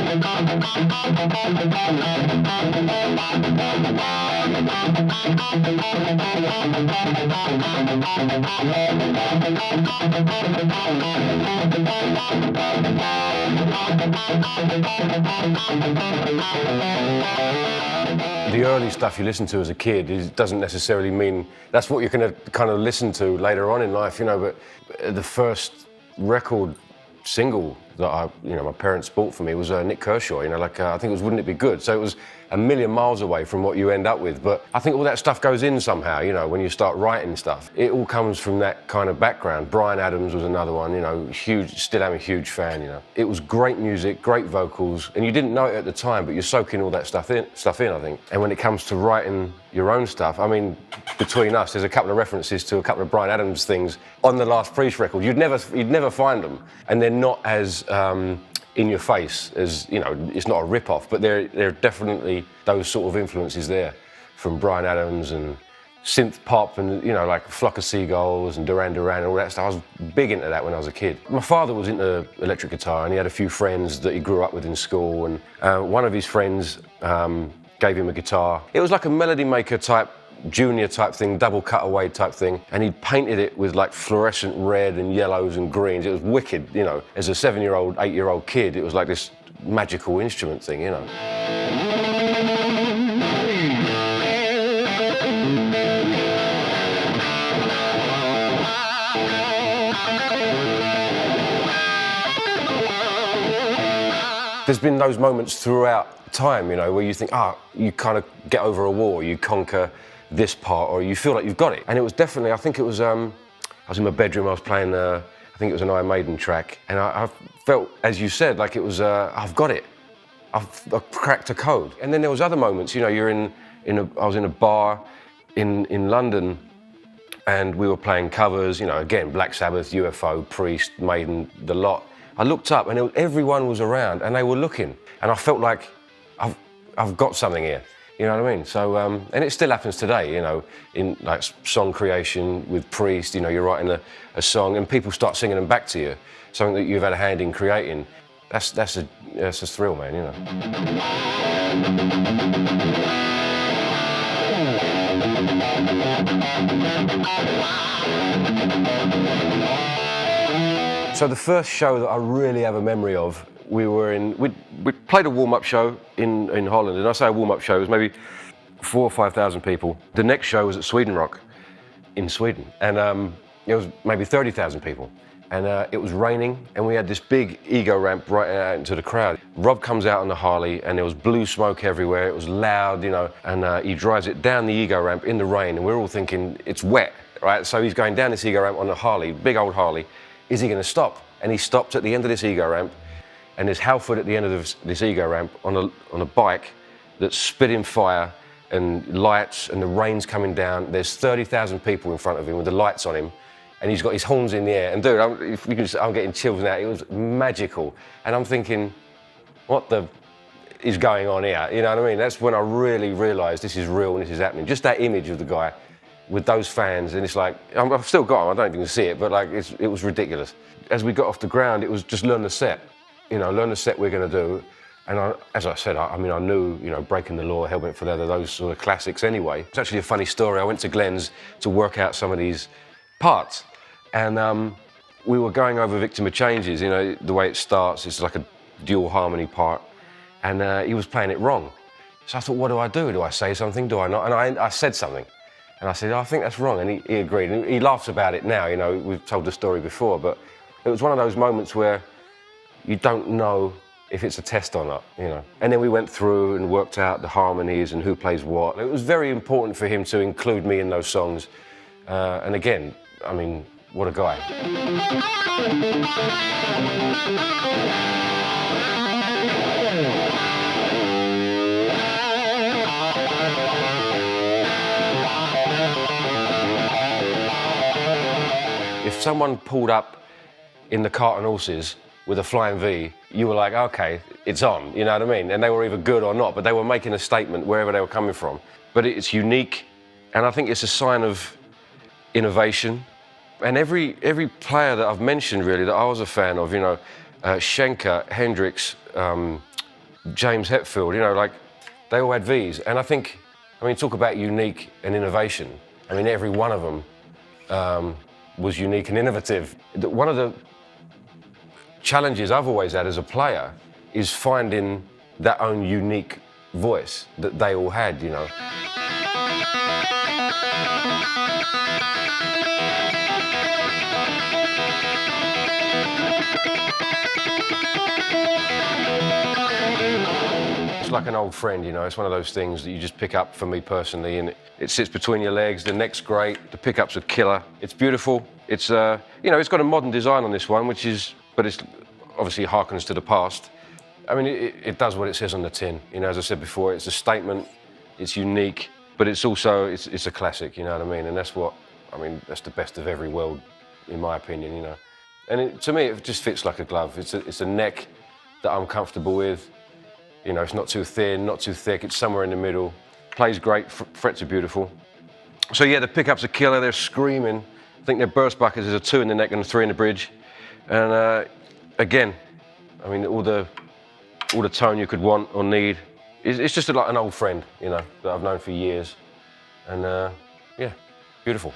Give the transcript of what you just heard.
The early stuff you listen to as a kid doesn't necessarily mean that's what you're going to kind of listen to later on in life, you know, but the first record single that my parents bought for me was Nick Kershaw, you know, like I think it was Wouldn't It Be Good? So it was a million miles away from what you end up with, but I think all that stuff goes in somehow, you know, when you start writing stuff. It all comes from that kind of background. Bryan Adams was another one, you know, huge, still am a huge fan, you know. It was great music, great vocals, and you didn't know it at the time, but you're soaking all that stuff in, I think. And when it comes to writing your own stuff, I mean, between us, there's a couple of references to a couple of Bryan Adams things on the last Priest record. You'd never find them, and they're not as in your face as, you know, it's not a rip-off, but there are definitely those sort of influences there from Bryan Adams and synth pop and, you know, like Flock of Seagulls and Duran Duran and all that stuff. I was big into that when I was a kid. My father was into electric guitar and he had a few friends that he grew up with in school, and one of his friends gave him a guitar. It was like a Melody Maker type, junior type thing, double cutaway type thing, and he painted it with like fluorescent red and yellows and greens. It was wicked, you know. As a 7-year-old, 8-year-old kid, it was like this magical instrument thing, you know. There's been those moments throughout time, you know, where you think, you kind of get over a war, you conquer this part, or you feel like you've got it. And it was definitely, I think it was, I was in my bedroom, I was playing, I think it was an Iron Maiden track, and I felt, as you said, like it was, I've got it. I've cracked a code. And then there was other moments, you know, I was in a bar in London, and we were playing covers, you know, again, Black Sabbath, UFO, Priest, Maiden, the lot. I looked up and everyone was around and they were looking, and I felt like I've got something here, you know what I mean? So, and it still happens today, you know, in like song creation with Priest, you know, you're writing a song and people start singing them back to you, something that you've had a hand in creating. That's a thrill, man, you know. So the first show that I really have a memory of, we played a warm-up show in Holland, and I say a warm-up show, it was maybe 4,000 or 5,000 people. The next show was at Sweden Rock in Sweden, and it was maybe 30,000 people. And it was raining, and we had this big ego ramp right out into the crowd. Rob comes out on the Harley, and there was blue smoke everywhere. It was loud, you know, and he drives it down the ego ramp in the rain, and we're all thinking, it's wet, right? So he's going down this ego ramp on the Harley, big old Harley. Is he going to stop? And he stopped at the end of this ego ramp, and there's Halford at the end of this ego ramp on a bike that's spitting fire and lights, and the rain's coming down. There's 30,000 people in front of him with the lights on him, and he's got his horns in the air. And dude, I'm getting chills now. It was magical. And I'm thinking, what the is going on here? You know what I mean? That's when I really realised this is real and this is happening. Just that image of the guy with those fans, and it's like, I've still got them, I don't even see it, but like it was ridiculous. As we got off the ground, it was just learn the set. You know, learn the set we're going to do. And as I said, I mean, I knew, you know, Breaking the Law, Hellbent for Leather, those sort of classics anyway. It's actually a funny story. I went to Glenn's to work out some of these parts, and we were going over Victim of Changes, you know, the way it starts, it's like a dual harmony part, and he was playing it wrong. So I thought, what do I do? Do I say something? Do I not? And I said something. And I said, I think that's wrong, and he agreed. And he laughs about it now, you know, we've told the story before, but it was one of those moments where you don't know if it's a test or not, you know. And then we went through and worked out the harmonies and who plays what. It was very important for him to include me in those songs. And again, I mean, what a guy. If someone pulled up in the cart and horses with a Flying V, you were like, okay, it's on, you know what I mean? And they were either good or not, but they were making a statement wherever they were coming from. But it's unique, and I think it's a sign of innovation. And every player that I've mentioned, really, that I was a fan of, you know, Schenker, Hendrix, James Hetfield, you know, like, they all had Vs. And I think, I mean, talk about unique and innovation. I mean, every one of them was unique and innovative. One of the challenges I've always had as a player is finding that own unique voice that they all had, you know. It's like an old friend, you know. It's one of those things that you just pick up, for me personally, and it sits between your legs. The neck's great. The pickups are killer. It's beautiful. It's you know, it's got a modern design on this one, which is, but it's obviously harkens to the past. I mean, it does what it says on the tin. You know, as I said before, it's a statement. It's unique, but it's also it's a classic. You know what I mean? And that's what I mean. That's the best of every world, in my opinion. You know, and to me, it just fits like a glove. It's a neck that I'm comfortable with. You know, it's not too thin, not too thick, it's somewhere in the middle. Plays great, frets are beautiful. So yeah, the pickups are killer, they're screaming. I think their burst buckets is a 2 in the neck and a 3 in the bridge. And again, I mean, all the tone you could want or need. It's just like an old friend, you know, that I've known for years. And yeah, beautiful.